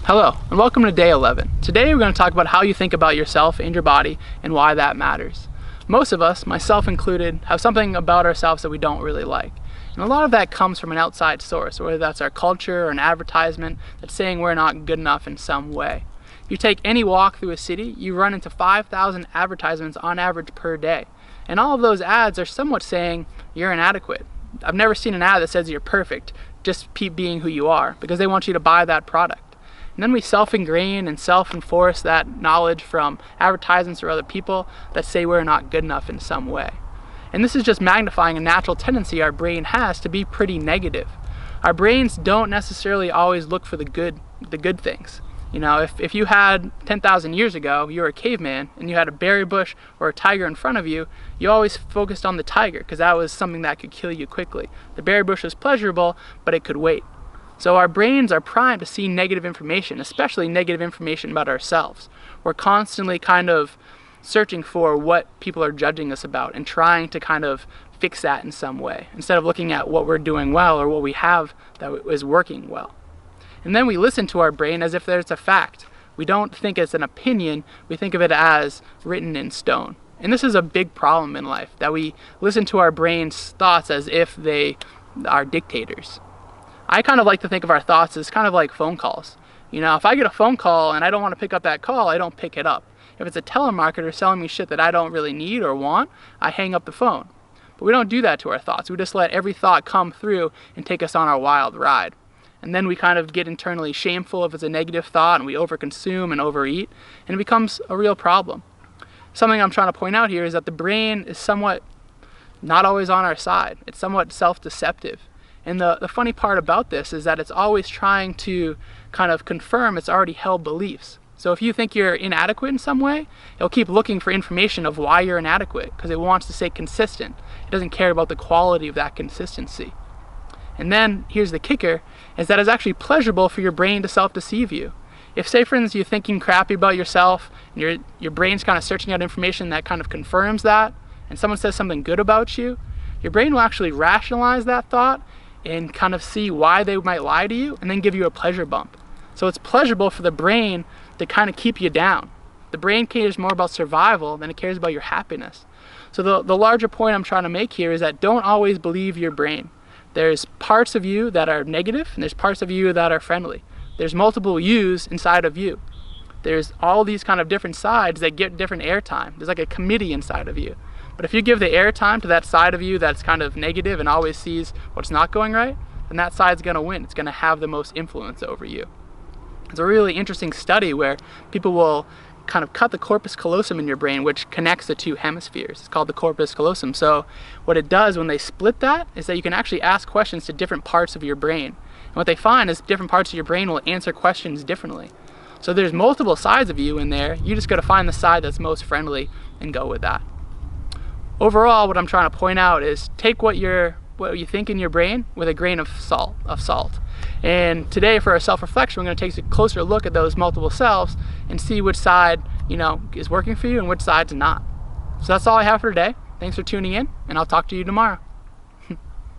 Hello, and welcome to day 11. Today we're going to talk about how you think about yourself and your body and why that matters. Most of us, myself included, have something about ourselves that we don't really like. And a lot of that comes from an outside source, whether that's our culture or an advertisement that's saying we're not good enough in some way. If you take any walk through a city, you run into 5,000 advertisements on average per day. And all of those ads are somewhat saying you're inadequate. I've never seen an ad that says you're perfect, just keep being who you are, because they want you to buy that product. And then we self-ingrain and self-enforce that knowledge from advertisements or other people that say we're not good enough in some way. And this is just magnifying a natural tendency our brain has to be pretty negative. Our brains don't necessarily always look for the good things. You know, if you had 10,000 years ago, you were a caveman and you had a berry bush or a tiger in front of you, you always focused on the tiger because that was something that could kill you quickly. The berry bush was pleasurable, but it could wait. So our brains are primed to see negative information, especially negative information about ourselves. We're constantly kind of searching for what people are judging us about and trying to kind of fix that in some way, instead of looking at what we're doing well or what we have that is working well. And then we listen to our brain as if there's a fact. We don't think it's an opinion, we think of it as written in stone. And this is a big problem in life, that we listen to our brain's thoughts as if they are dictators. I kind of like to think of our thoughts as kind of like phone calls. You know, if I get a phone call and I don't want to pick up that call, I don't pick it up. If it's a telemarketer selling me shit that I don't really need or want, I hang up the phone. But we don't do that to our thoughts. We just let every thought come through and take us on our wild ride. And then we kind of get internally shameful if it's a negative thought, and we overconsume and overeat, and it becomes a real problem. Something I'm trying to point out here is that the brain is somewhat not always on our side. It's somewhat self-deceptive. And the funny part about this is that it's always trying to kind of confirm its already held beliefs. So if you think you're inadequate in some way, it'll keep looking for information of why you're inadequate, because it wants to stay consistent. It doesn't care about the quality of that consistency. And then, here's the kicker, is that it's actually pleasurable for your brain to self-deceive you. If, say for instance, you're thinking crappy about yourself, and your brain's kind of searching out information that kind of confirms that, and someone says something good about you, your brain will actually rationalize that thought and kind of see why they might lie to you, and then give you a pleasure bump. So it's pleasurable for the brain to kind of keep you down. The brain cares more about survival than it cares about your happiness. So the larger point I'm trying to make here is that don't always believe your brain. There's parts of you that are negative, and there's parts of you that are friendly. There's multiple yous inside of you. There's all these kind of different sides that get different airtime. There's like a committee inside of you. But if you give the airtime to that side of you that's kind of negative and always sees what's not going right, then that side's going to win. It's going to have the most influence over you. It's a really interesting study where people will kind of cut the corpus callosum in your brain, which connects the two hemispheres. It's called the corpus callosum. So what it does when they split that is that you can actually ask questions to different parts of your brain. And what they find is different parts of your brain will answer questions differently. So there's multiple sides of you in there. You just got to find the side that's most friendly and go with that. Overall, what I'm trying to point out is take what you think in your brain with a grain of salt. And today, for our self-reflection, we're going to take a closer look at those multiple selves and see which side, is working for you and which side's not. So that's all I have for today. Thanks for tuning in, and I'll talk to you tomorrow.